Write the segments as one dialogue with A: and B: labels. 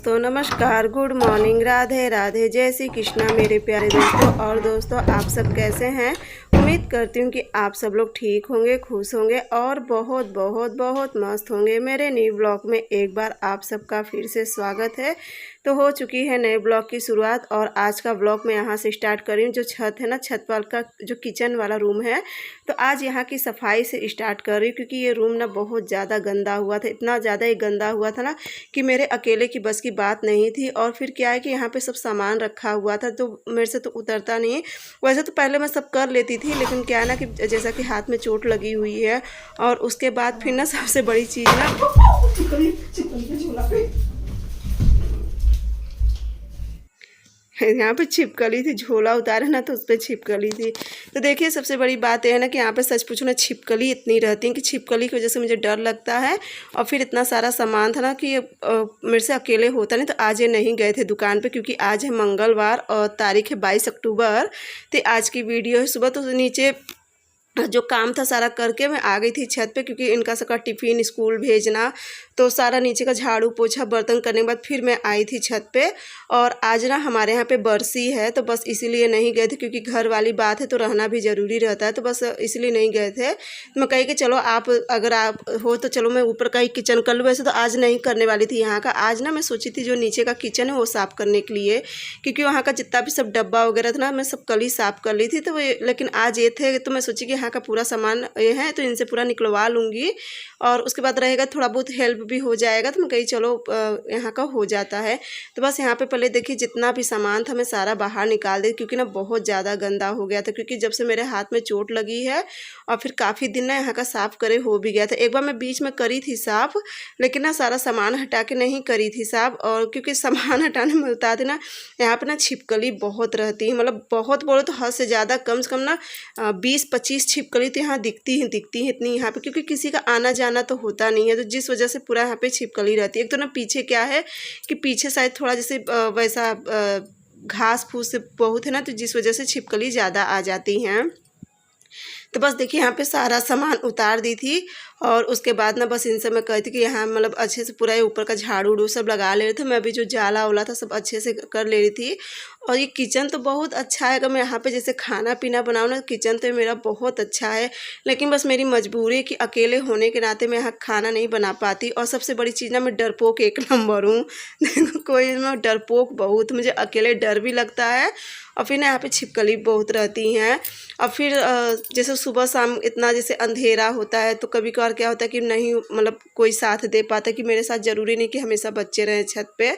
A: दोस्तों नमस्कार, good morning, Radhe Radhe, जय श्री कृष्णा मेरे प्यारे दोस्तों। और दोस्तों आप सब कैसे हैं? उम्मीद करती हूँ कि आप सब लोग ठीक होंगे, खुश होंगे और बहुत बहुत बहुत मस्त होंगे। मेरे न्यू ब्लॉग में एक बार आप सबका फिर से स्वागत है। तो हो चुकी है नए ब्लॉग की शुरुआत और आज का ब्लॉग मैं यहाँ से स्टार्ट कर रही हूँ। जो छत है ना, छत वाला का जो किचन वाला रूम है, तो आज यहाँ की सफाई से स्टार्ट कर रही हूँ क्योंकि ये रूम ना बहुत ज़्यादा गंदा हुआ था। इतना ज़्यादा ये गंदा हुआ था ना कि मेरे अकेले की बस की बात नहीं थी। और फिर क्या है कि यहाँ पे सब सामान रखा हुआ था तो मेरे से तो उतरता नहीं। वैसे तो पहले मैं सब कर लेती थी, लेकिन क्या है ना कि जैसा कि हाथ में चोट लगी हुई है और उसके बाद फिर ना सबसे बड़ी चीज़ ना यहाँ पे छिपकली थी, झोला उतारे ना तो उस पर छिपकली थी। तो देखिए सबसे बड़ी बात यह है ना कि यहाँ पे सच पूछो ना छिपकली इतनी रहती है कि छिपकली की वजह से मुझे डर लगता है। और फिर इतना सारा सामान था ना कि मेरे से अकेले होता नहीं। तो आज ये नहीं गए थे दुकान पे क्योंकि आज है मंगलवार और तारीख है 22 अक्टूबर। तो आज की वीडियो है। सुबह तो नीचे जो काम था सारा करके मैं आ गई थी छत पे क्योंकि इनका सबका टिफ़िन स्कूल भेजना, तो सारा नीचे का झाड़ू पोछा बर्तन करने के बाद फिर मैं आई थी छत पे। और आज ना हमारे यहाँ पे बरसी है तो बस इसीलिए नहीं गए थे क्योंकि घर वाली बात है तो रहना भी ज़रूरी रहता है, तो बस इसलिए नहीं गए थे। तो मैं कही कि चलो आप अगर आप हो तो चलो मैं ऊपर का ही किचन कर लूँ। वैसे तो आज नहीं करने वाली थी यहाँ का। आज ना मैं सोची थी जो नीचे का किचन है वो साफ़ करने के लिए, क्योंकि वहाँ का जितना भी सब डब्बा वगैरह था ना मैं सब कल ही साफ़ कर ली थी। तो लेकिन आज ये थे तो मैं सोची कि यहाँ का पूरा सामान ये है तो इनसे पूरा निकलवा लूँगी और उसके बाद रहेगा थोड़ा बहुत हेल्प भी हो जाएगा। तो मैं कही चलो यहाँ का हो जाता है। तो बस यहाँ पे पहले देखिए जितना भी सामान था मैं सारा बाहर निकाल दी क्योंकि ना बहुत ज़्यादा गंदा हो गया था। क्योंकि जब से मेरे हाथ में चोट लगी है और फिर काफ़ी दिन ना यहाँ का साफ़ करे हो भी गया था। एक बार मैं बीच में करी थी साफ़, लेकिन ना सारा सामान हटा के नहीं करी थी साफ़। और क्योंकि सामान हटाने में बता देना यहाँ पर ना छिपकली बहुत रहती है, मतलब बहुत बोलो तो हद से ज़्यादा, कम से कम ना 20-25 छिपकली तो यहाँ दिखती है इतनी यहाँ पे, क्योंकि किसी का आना जाना तो होता नहीं है। तो जिस वजह से पूरा यहाँ पे छिपकली रहती है। एक तो ना पीछे क्या है कि पीछे शायद थोड़ा जैसे वैसा घास फूस बहुत है ना, तो जिस वजह से छिपकली ज़्यादा आ जाती हैं। तो बस देखिए यहाँ पे सारा सामान उतार दी थी और उसके बाद ना बस इनसे मैं कहती कि यहाँ मतलब अच्छे से पूरा ऊपर का झाड़ू उड़ू सब लगा ले रहे थे। मैं भी जो जाला उला था सब अच्छे से कर ले रही थी। और ये किचन तो बहुत अच्छा है। अगर मैं यहाँ पे जैसे खाना पीना बनाऊँ ना, किचन तो मेरा बहुत अच्छा है, लेकिन बस मेरी मजबूरी है कि अकेले होने के नाते मैं यहाँ खाना नहीं बना पाती। और सबसे बड़ी चीज़ ना मैं डरपोक एक नंबर हूँ कोई मैं डरपोक बहुत, मुझे अकेले डर भी लगता है। और फिर ना यहाँ पे छिपकली बहुत रहती हैं। और फिर जैसे सुबह शाम इतना जैसे अंधेरा होता है तो कभी कभार क्या होता है कि नहीं मतलब कोई साथ दे पाता कि मेरे साथ, ज़रूरी नहीं कि हमेशा बच्चे रहें छत पे।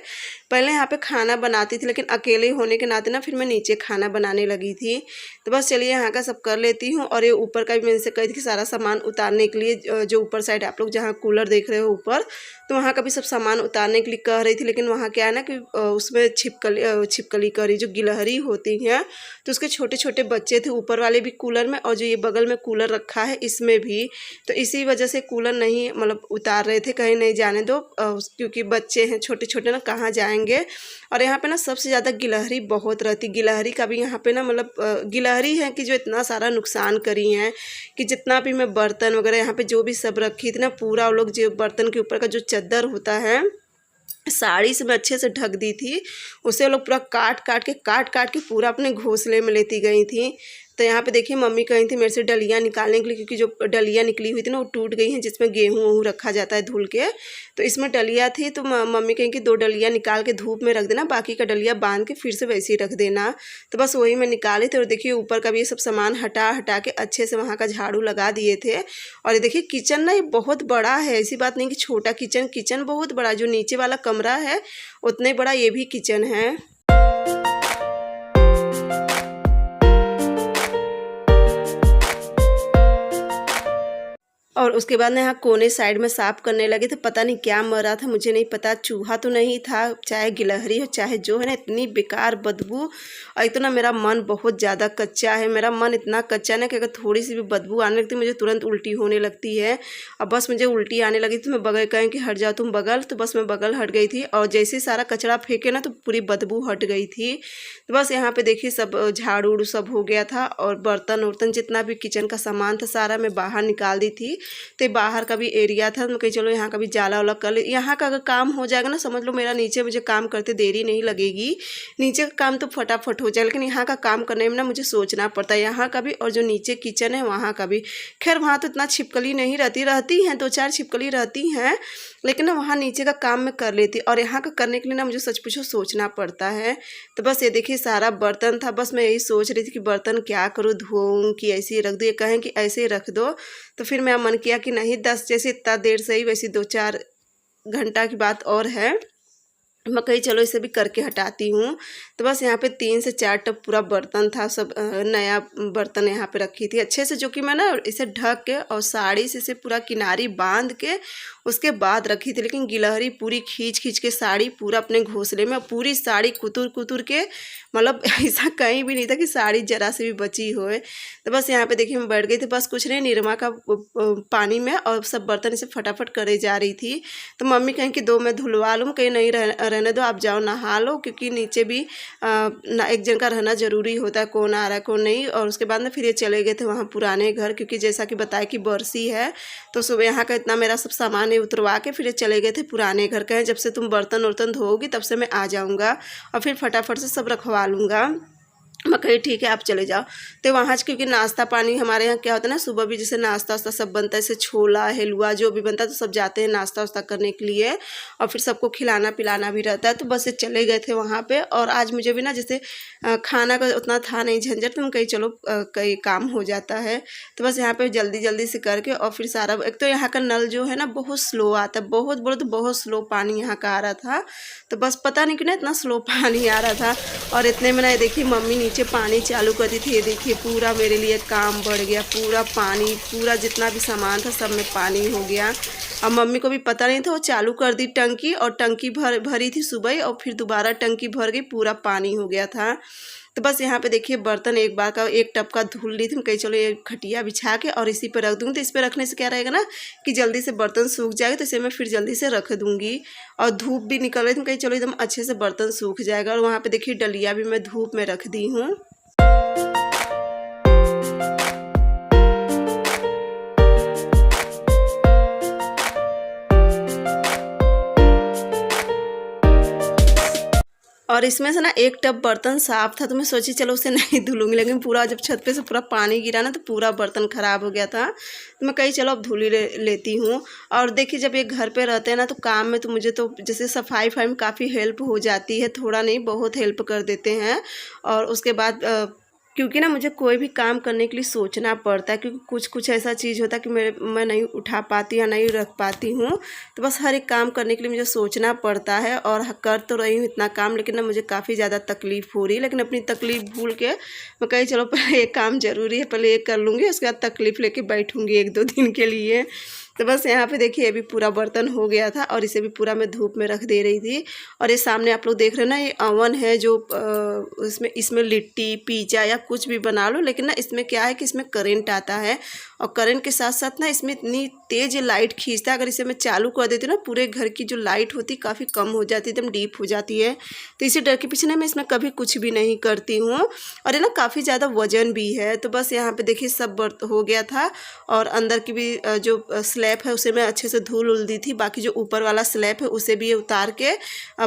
A: पहले यहाँ पे खाना बनाती थी लेकिन अकेले होने के नाते ना फिर मैं नीचे खाना बनाने लगी थी। तो बस चलिए यहाँ का सब कर लेती हूँ। और ये ऊपर का भी मैं इनसे कही थी कि सारा सामान उतारने के लिए, जो ऊपर साइड आप लोग जहाँ कूलर देख रहे हो ऊपर, तो वहाँ का भी सब सामान उतारने के लिए कह रही थी। लेकिन वहाँ क्या है ना कि उसमें छिपकली कह रही जो गिलहरी होती हैं, तो उसके छोटे छोटे बच्चे थे ऊपर वाले भी कूलर में और जो ये बगल में कूलर रखा है इसमें भी। तो इसी वजह से कूलर नहीं मतलब उतार रहे थे, कहीं नहीं जाने दो क्योंकि बच्चे हैं छोटे छोटे ना, कहाँ जाएंगे। और यहाँ पे ना सबसे ज़्यादा गिलहरी बहुत रहती। गिलहरी का भी यहाँ पे ना मतलब गिलहरी है कि जो इतना सारा नुकसान करी हैं कि जितना भी मैं बर्तन वगैरह यहाँ पे जो भी सब रखी थी ना, पूरा वो लोग जो बर्तन के ऊपर का जो चादर होता है साड़ी से मैं अच्छे से ढक दी थी, उसे वो लोग पूरा काट काट के पूरा अपने घोंसले में लेती गई थी। तो यहाँ पे देखिए मम्मी कही थी मेरे से डलियाँ निकालने के लिए, क्योंकि जो डलियाँ निकली हुई थी ना वो टूट गई हैं, जिसमें गेहूँ वूँ रखा जाता है धुल के। तो इसमें डलिया थी तो मम्मी कहीं कि 2 डलियाँ निकाल के धूप में रख देना, बाकी का डलिया बांध के फिर से वैसे ही रख देना। तो बस वही मैं निकाले थे। और देखिए ऊपर का भी ये सब सामान हटा के अच्छे से वहाँ का झाड़ू लगा दिए थे। और ये देखिए किचन ना ये बहुत बड़ा है, ऐसी बात नहीं कि छोटा किचन बहुत बड़ा। जो नीचे वाला कमरा है उतने बड़ा ये भी किचन है। और उसके बाद ना यहाँ कोने साइड में साफ़ करने लगे थे। पता नहीं क्या मरा था, मुझे नहीं पता। चूहा तो नहीं था, चाहे गिलहरी हो चाहे जो है ना, इतनी बेकार बदबू। और एक तो ना मेरा मन बहुत ज़्यादा कच्चा है, मेरा मन इतना कच्चा है ना कि अगर थोड़ी सी भी बदबू आने लगती मुझे तुरंत उल्टी होने लगती है। और बस मुझे उल्टी आने लगी तो मैं बगल कहें कि हट जाओ तुम बगल, तो बस मैं बगल हट गई थी। और जैसे ही सारा कचरा फेंके ना तो पूरी बदबू हट गई थी। तो बस यहाँ पे देखिए सब झाड़ू उड़ू सब हो गया था। और बर्तन वर्तन जितना भी किचन का सामान था सारा मैं बाहर निकाल दी थी। तो बाहर का भी एरिया था, मैं कही चलो यहाँ का भी जाला वाला कर ले। यहाँ का अगर काम हो जाएगा ना, समझ लो मेरा नीचे मुझे काम करते देरी नहीं लगेगी, नीचे का काम तो फटाफट हो जाए, लेकिन यहाँ का काम करने में ना मुझे सोचना पड़ता है, यहाँ का भी और जो नीचे किचन है वहाँ का भी। खैर वहाँ तो इतना छिपकली नहीं रहती हैं, 2-4 छिपकली रहती हैं, लेकिन ना वहाँ नीचे का काम मैं कर लेती, और यहाँ का करने के लिए ना मुझे सच पूछो सोचना पड़ता है। तो बस ये देखिए सारा बर्तन था, बस मैं यही सोच रही थी कि बर्तन क्या करूँ, धोऊँ कि ऐसे ही रख दो। ये कहें कि ऐसे ही रख दो, तो फिर मेरा मन किया कि नहीं 10 जैसे इतना देर से ही वैसे 2-4 घंटा की बात और है, मैं कही चलो इसे भी करके हटाती हूँ। तो बस यहाँ पे 3 से 4 टब पूरा बर्तन था, सब नया बर्तन यहाँ पे रखी थी अच्छे से, जो कि मैं ना इसे ढक के और साड़ी से इसे पूरा किनारी बांध के उसके बाद रखी थी। लेकिन गिलहरी पूरी खींच के साड़ी पूरा अपने घोंसले में, पूरी साड़ी कुतुर के, मतलब ऐसा कहीं भी नहीं था कि साड़ी जरा से भी बची होए। तो बस यहाँ पे देखिए मैं बैठ गई थी, बस कुछ नहीं, निरमा का पानी में और सब बर्तन इसे फटाफट करे जा रही थी। तो मम्मी कहें कि 2 मैं धुलवा लूँ, कहीं नहीं रहने दो, आप जाओ नहा लो, क्योंकि नीचे भी एक जन का रहना ज़रूरी होता है, कौन आ रहा है कौन नहीं। और उसके बाद ना फिर ये चले गए थे वहाँ पुराने घर, क्योंकि जैसा कि बताया कि बरसी है, तो सुबह यहाँ का इतना मेरा सब सामान उतरवा के फिर ये चले गए थे पुराने घर। कहें जब से तुम बर्तन वर्तन धोओगी तब से मैं आ जाऊँगा और फिर फटाफट से सब रखवा लूँगा। मैं कही ठीक है आप चले जाओ। तो वहाँ क्योंकि नाश्ता पानी हमारे यहाँ क्या होता है ना, सुबह भी जैसे नाश्ता वास्ता सब बनता है, जैसे छोला हलवा जो भी बनता है, तो सब जाते हैं नाश्ता वास्ता करने के लिए और फिर सबको खिलाना पिलाना भी रहता है। तो बस ये चले गए थे वहाँ पे, और आज मुझे भी ना जैसे खाना का उतना था नहीं झंझट, तो हम कहीं चलो कहीं काम हो जाता है। तो बस यहाँ पे जल्दी से करके और फिर सारा, एक तो यहाँ का नल जो है ना बहुत स्लो आता है, बहुत बोलो तो बहुत स्लो पानी यहाँ का आ रहा था। तो बस पता नहीं क्यों ना इतना स्लो पानी आ रहा था। और इतने में ना देखिए मम्मी नीचे पानी चालू कर दी थी। ये देखिए पूरा मेरे लिए काम बढ़ गया, पूरा पानी, पूरा जितना भी सामान था सब में पानी हो गया। अब मम्मी को भी पता नहीं था, वो चालू कर दी टंकी, और टंकी भरी थी सुबह, और फिर दोबारा टंकी भर गई, पूरा पानी हो गया था। तो बस यहाँ पे देखिए बर्तन एक बार का 1 टब का धुल ली थी। मैं कही चलो ये खटिया बिछा के और इसी पे रख दूँगी, तो इस पे रखने से क्या रहेगा ना कि जल्दी से बर्तन सूख जाएगा, तो इसे मैं फिर जल्दी से रख दूँगी। और धूप भी निकल रही थी, कही चलो एकदम अच्छे से बर्तन सूख जाएगा। और वहाँ पे देखिए डलिया भी मैं धूप में रख दी हूँ। और इसमें से ना 1 टब बर्तन साफ़ था, तो मैं सोची चलो उसे नहीं धुलूँगी, लेकिन पूरा जब छत पे से पूरा पानी गिरा ना तो पूरा बर्तन ख़राब हो गया था। तो मैं कही चलो अब धुल ही लेती हूँ। और देखिए जब ये घर पे रहते हैं ना तो काम में तो मुझे तो जैसे सफाई में काफ़ी हेल्प हो जाती है, थोड़ा नहीं बहुत हेल्प कर देते हैं। और उसके बाद क्योंकि ना मुझे कोई भी काम करने के लिए सोचना पड़ता है, क्योंकि कुछ ऐसा चीज़ होता है कि मैं नहीं उठा पाती या नहीं रख पाती हूँ। तो बस हर एक काम करने के लिए मुझे सोचना पड़ता है, और कर तो रही हूँ इतना काम, लेकिन ना मुझे काफ़ी ज़्यादा तकलीफ़ हो रही है। लेकिन अपनी तकलीफ़ भूल के मैं कही चलो पहले एक काम ज़रूरी है, पहले ये कर लूँगी, उसके बाद तकलीफ़ लेके बैठूँगी 1-2 दिन के लिए। तो बस यहाँ पे देखिए ये भी पूरा बर्तन हो गया था, और इसे भी पूरा मैं धूप में रख दे रही थी। और ये सामने आप लोग देख रहे हैं ना, ये अवन है जो इसमें लिट्टी पिज़्ज़ा या कुछ भी बना लो, लेकिन ना इसमें क्या है कि इसमें करंट आता है, और करंट के साथ साथ ना इसमें इतनी तेज़ लाइट खींचता है। अगर इसे मैं चालू कर देती हूँ ना, पूरे घर की जो लाइट होती है काफ़ी कम हो जाती है, एकदम डीप हो जाती है। तो इसी डर के पीछे ना मैं इसमें कभी कुछ भी नहीं करती हूँ। और ये ना काफ़ी ज़्यादा वजन भी है। तो बस यहाँ पे देखिए सब हो गया था, और अंदर की भी जो स्लैब है उसे मैं अच्छे से धुल दी थी। बाकी जो ऊपर वाला स्लैब है उसे भी उतार के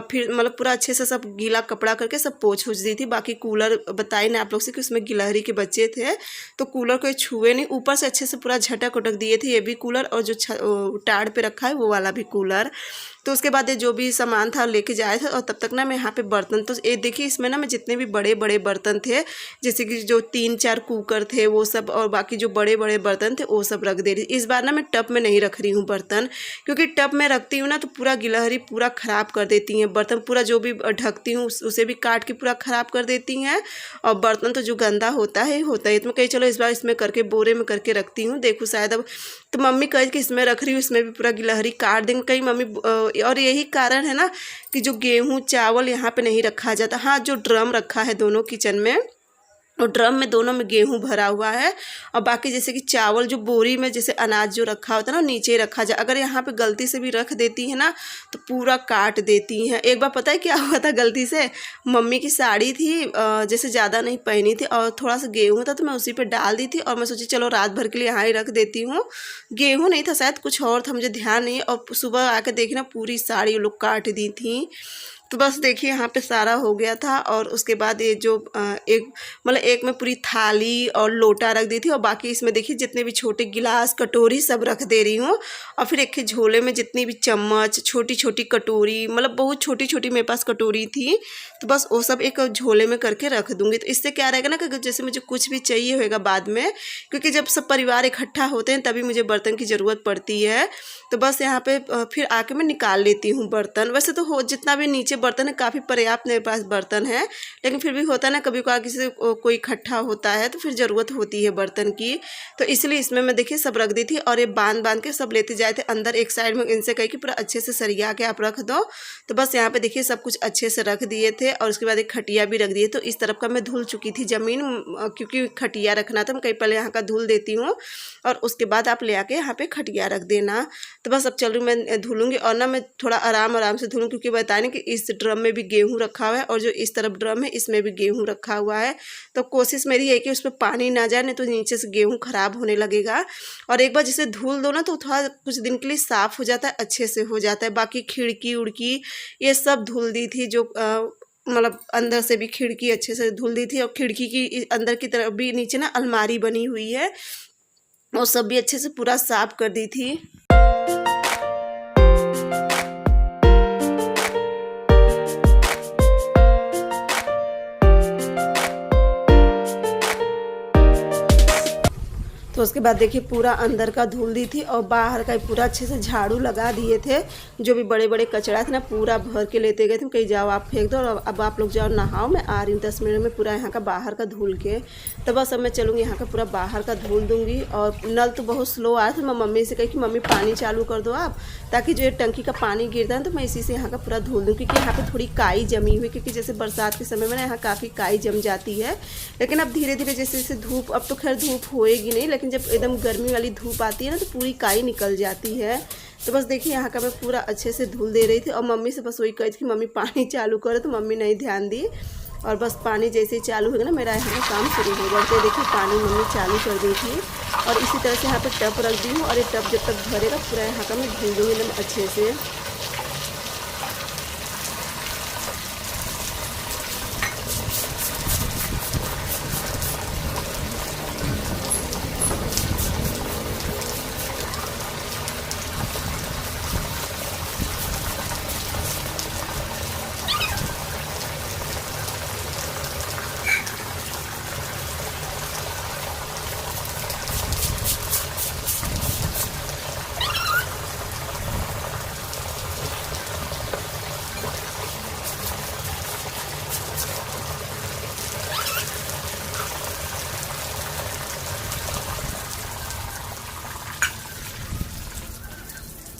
A: फिर मतलब पूरा अच्छे से सब गीला कपड़ा करके सब पोंछ दी थी। बाकी कूलर बताई ना आप लोग से कि उसमें गिलहरी के बच्चे थे, तो कूलर को छुए नहीं, ऊपर से अच्छे से पूरा झटक उटक दिए थे ये भी कूलर, और जो टाड़ पे रखा है वो वाला भी कूलर। तो उसके बाद ये जो भी सामान था लेके जाए थे, और तब तक ना मैं यहाँ पे बर्तन, तो ये देखिए इसमें ना मैं जितने भी बड़े बड़े बर्तन थे, जैसे कि जो 3-4 कुकर थे वो सब, और बाकी जो बड़े बड़े बर्तन थे वो सब रख दे रही। इस बार ना मैं टब में नहीं रख रही हूँ बर्तन, क्योंकि टब में रखती हूँ ना तो पूरा गिलहरी पूरा ख़राब कर देती हैं बर्तन, पूरा जो भी ढकती हूँ उसे भी काट के पूरा ख़राब कर देती हैं। और बर्तन तो जो गंदा होता है तो मैं कही चलो इस बार इसमें करके बोरे में करके रखती हूँ, देखो शायद अब तो मम्मी कहे कि इसमें रख रही हूँ, इसमें भी पूरा गिलहरी काट देंगे कहीं मम्मी। और यही कारण है ना कि जो गेहूँ चावल यहाँ पे नहीं रखा जाता। हाँ जो ड्रम रखा है दोनों किचन में, और ड्रम में दोनों में गेहूं भरा हुआ है। और बाकी जैसे कि चावल जो बोरी में जैसे अनाज जो रखा होता है ना नीचे रखा जाए, अगर यहाँ पे गलती से भी रख देती है ना तो पूरा काट देती हैं। एक बार पता है क्या हुआ था, गलती से मम्मी की साड़ी थी जैसे ज़्यादा नहीं पहनी थी और थोड़ा सा गेहूं था तो मैं उसी पे डाल दी थी और मैं सोची चलो रात भर के लिए यहाँ ही रख देती हूँ। गेहूँ नहीं था शायद, कुछ और था, मुझे ध्यान नहीं। और सुबह आकर देखी ना पूरी साड़ी लोग काट दी थी। तो बस देखिए यहाँ पे सारा हो गया था। और उसके बाद ये जो एक में पूरी थाली और लोटा रख दी थी और बाकी इसमें देखिए जितने भी छोटे गिलास कटोरी सब रख दे रही हूँ। और फिर एक झोले में जितनी भी चम्मच छोटी छोटी कटोरी, मतलब बहुत छोटी छोटी मेरे पास कटोरी थी, तो बस वो सब एक झोले में करके रख दूँगी। तो इससे क्या रहेगा ना कि जैसे मुझे कुछ भी चाहिए होगा बाद में, क्योंकि जब सब परिवार इकट्ठा होते हैं तभी मुझे बर्तन की ज़रूरत पड़ती है। तो बस यहाँ पे फिर आके मैं निकाल लेती हूँ बर्तन। वैसे तो हो जितना भी नीचे बर्तन है काफ़ी पर्याप्त मेरे पास बर्तन है, लेकिन फिर भी होता है ना कभी कभार किसी से कोई इकट्ठा होता है तो फिर ज़रूरत होती है बर्तन की। तो इसलिए इसमें मैं देखिए सब रख दी थी और ये बांध बांध के सब लेते जाए थे अंदर। एक साइड में इनसे कही कि पूरा अच्छे से सरिया के आप रख दो। तो बस यहाँ पे देखिए सब कुछ अच्छे से रख दिए थे और उसके बाद एक खटिया भी रख दिए। तो इस तरफ का मैं धुल चुकी थी ज़मीन, क्योंकि खटिया रखना था। मैं कहीं पहले यहाँ का धुल देती हूँ और उसके बाद आप ले आके यहाँ पे खटिया रख देना। तो बस अब चल रही मैं धुलूँगी और ना मैं थोड़ा आराम से धुलूँ, क्योंकि बताया ना कि इस ड्रम में भी गेहूँ रखा हुआ है और जो इस तरफ ड्रम है इसमें भी गेहूँ रखा हुआ है। तो कोशिश मेरी है कि उस पर पानी ना जाए, नहीं तो नीचे से गेहूँ ख़राब होने लगेगा। और एक बार जैसे धुल दो ना तो थोड़ा कुछ दिन के लिए साफ़ हो जाता है, अच्छे से हो जाता है। बाकी खिड़की उड़की ये सब धुल दी थी, जो मतलब अंदर से भी खिड़की अच्छे से धुल दी थी और खिड़की की अंदर की तरफ भी नीचे ना अलमारी बनी हुई है, वो सब भी अच्छे से पूरा साफ कर दी थी। तो उसके बाद देखिए पूरा अंदर का धुल दी थी और बाहर का पूरा अच्छे से झाड़ू लगा दिए थे। जो भी बड़े बड़े कचरा थे ना पूरा भर के लेते गए थे, कहीं जाओ आप फेंक दो और अब आप लोग जाओ नहाओ, मैं आ रही हूँ 10 मिनट में पूरा यहाँ का बाहर का धुल के। तो बस अब मैं चलूँगी यहाँ का पूरा बाहर का धुल दूँगी। और नल तो बहुत स्लो आया था, मैं मम्मी से कही कि मम्मी पानी चालू कर दो आप, ताकि जो ये टंकी का पानी गिरता है तो मैं इसी से यहाँ का पूरा धुल दूँ, क्योंकि यहाँ पर थोड़ी काई जमी हुई, क्योंकि जैसे बरसात के समय में ना यहाँ काफ़ी काई जम जाती है। लेकिन अब धीरे धीरे जैसे जैसे धूप, अब तो खैर धूप होएगी नहीं, लेकिन जब एकदम गर्मी वाली धूप आती है ना तो पूरी काई निकल जाती है। तो बस देखिए यहाँ का मैं पूरा अच्छे से धुल दे रही थी और मम्मी से बस वही कही थी कि मम्मी पानी चालू करो, तो मम्मी नहीं ध्यान दी। और बस पानी जैसे ही चालू होगा ना मेरा यहाँ का काम शुरू हो जाता है। देखिए पानी मम्मी चालू कर दी थी और इसी तरह से यहाँ पे टब रख दी हूँ और ये टब जब तक भरेगा पूरा यहाँ का मैं धुल दूँगी एकदम अच्छे से।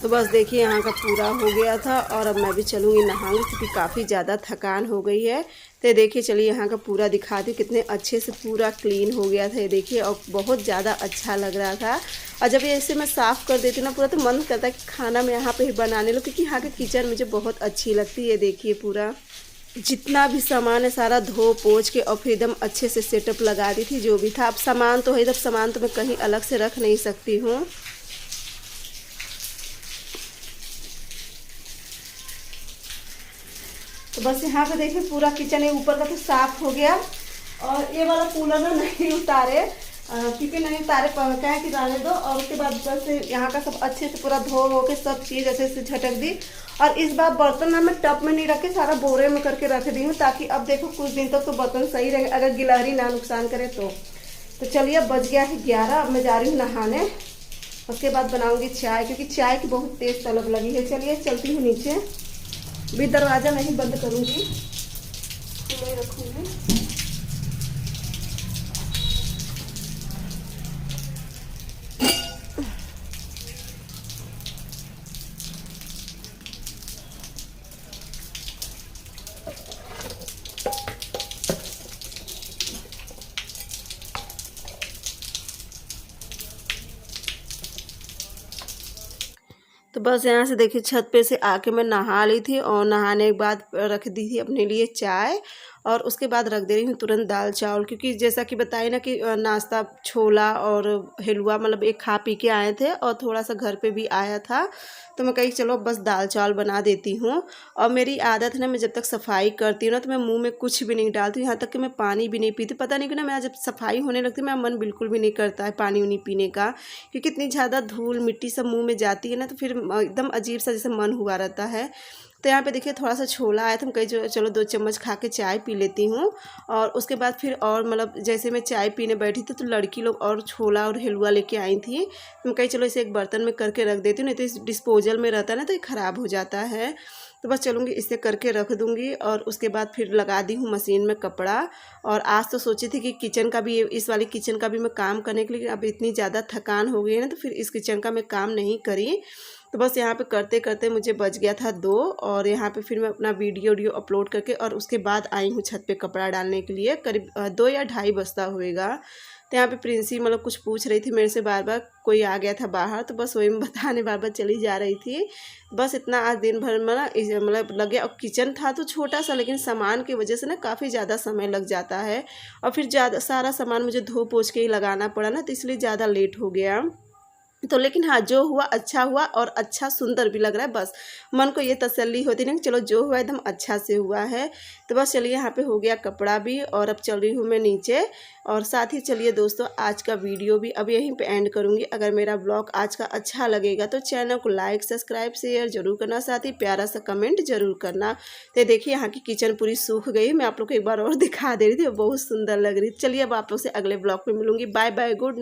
A: तो बस देखिए यहाँ का पूरा हो गया था और अब मैं भी चलूँगी नहाऊंगी, क्योंकि काफ़ी ज़्यादा थकान हो गई है। तो देखिए चलिए यहाँ का पूरा दिखाती हूँ कितने अच्छे से पूरा क्लीन हो गया था ये देखिए, और बहुत ज़्यादा अच्छा लग रहा था। और जब ये ऐसे मैं साफ़ कर देती ना पूरा तो मन करता है कि खाना मैं यहाँ पे ही बनाने लूँ, क्योंकि यहाँ की किचन मुझे बहुत अच्छी लगती है। ये देखिए पूरा जितना भी सामान है सारा धो पोंछ के और फिर एकदम अच्छे से सेटअप लगा दी थी जो भी था। अब सामान तो है, इधर सामान तो मैं कहीं अलग से रख नहीं सकती हूँ। तो बस यहाँ पे देखिए पूरा किचन है ऊपर का तो साफ हो गया। और ये वाला कूलर ना नहीं उतारे, क्योंकि नहीं उतारे क्या है कि रहने दो। और उसके बाद बस यहाँ का सब अच्छे से पूरा धो हो के सब चीज़ अच्छे से झटक दी। और इस बार बर्तन ना मैं टब में नहीं रखे, सारा बोरे में करके रख दी हूँ, ताकि अब देखो कुछ दिन तक तो बर्तन सही रहे, अगर गिलहरी ना नुकसान करे तो। चलिए अब बज गया है 11, अब मैं जा रही हूँ नहाने। उसके बाद बनाऊँगी चाय, क्योंकि चाय की बहुत तेज़ तलब लगी है। चलिए चलती हूँ नीचे, भी दरवाज़ा नहीं बंद करूँगी, खुला रखूँगी। तो बस यहाँ से देखिए छत पे से आके मैं नहा ली थी और नहाने के बाद रख दी थी अपने लिए चाय और उसके बाद रख दे रही हूँ तुरंत दाल चावल, क्योंकि जैसा कि बताया ना कि नाश्ता छोला और हलवा मतलब एक खा पी के आए थे और थोड़ा सा घर पे भी आया था, तो मैं कही चलो बस दाल चावल बना देती हूँ। और मेरी आदत है ना, मैं जब तक सफाई करती हूँ ना तो मैं मुंह में कुछ भी नहीं डालती हूँ, यहाँ तक कि मैं पानी भी नहीं पीती। पता नहीं क्यों ना, मैं जब सफाई होने लगती है मेरा मन बिल्कुल भी नहीं करता है पानी उनी पीने का, क्योंकि इतनी ज़्यादा धूल मिट्टी सब मुँह में जाती है ना, तो फिर एकदम अजीब सा जैसे मन हुआ रहता है। तो यहाँ पे देखिए थोड़ा सा छोला आया था, हम कहीं चलो 2 चम्मच खा के चाय पी लेती हूँ। और उसके बाद फिर और मतलब जैसे मैं चाय पीने बैठी थी तो लड़की लोग और छोला और हलवा लेके आई थी, तो मैं कहीं चलो इसे एक बर्तन में करके रख देती हूँ, नहीं तो इस डिस्पोजल में रहता है ना तो ये ख़राब हो जाता है। तो बस चलूँगी इससे करके रख दूँगी और उसके बाद फिर लगा दी हूँ मशीन में कपड़ा। और आज तो सोची थी कि किचन का भी, इस वाली किचन का भी मैं काम करने के लिए, अब इतनी ज़्यादा थकान हो गई है ना तो फिर इस किचन का मैं काम नहीं करी। तो बस यहाँ पे करते करते मुझे बज गया था 2 और यहाँ पे फिर मैं अपना वीडियो अपलोड करके और उसके बाद आई हूँ छत पे कपड़ा डालने के लिए, करीब 2 या ढाई बजता होएगा। तो यहाँ पे प्रिंसी मतलब कुछ पूछ रही थी मेरे से, बार बार कोई आ गया था बाहर, तो बस वही मैं बताने बार बार चली जा रही थी। बस इतना आज दिन भर में ना मतलब लगे, और किचन था तो छोटा सा, लेकिन सामान की वजह से ना काफ़ी ज़्यादा समय लग जाता है और फिर ज़्यादा सारा सामान मुझे धो पोछ के ही लगाना पड़ा ना, तो इसलिए ज़्यादा लेट हो गया। तो लेकिन हाँ, जो हुआ अच्छा हुआ और अच्छा सुंदर भी लग रहा है, बस मन को ये तसल्ली होती नहीं कि चलो जो हुआ एकदम अच्छा से हुआ है। तो बस चलिए यहाँ पे हो गया कपड़ा भी और अब चल रही हूँ मैं नीचे। और साथ ही चलिए दोस्तों, आज का वीडियो भी अब यहीं पे एंड करूँगी। अगर मेरा ब्लॉग आज का अच्छा लगेगा तो चैनल को लाइक सब्सक्राइब शेयर जरूर करना, साथ ही प्यारा सा कमेंट जरूर करना। तो देखिए यहाँ की किचन पूरी सूख गई, मैं आप लोग को एक बार और दिखा दे रही थी, बहुत सुंदर लग रही। चलिए अब आप लोग से अगले ब्लॉग में मिलूंगी। Bye bye, good.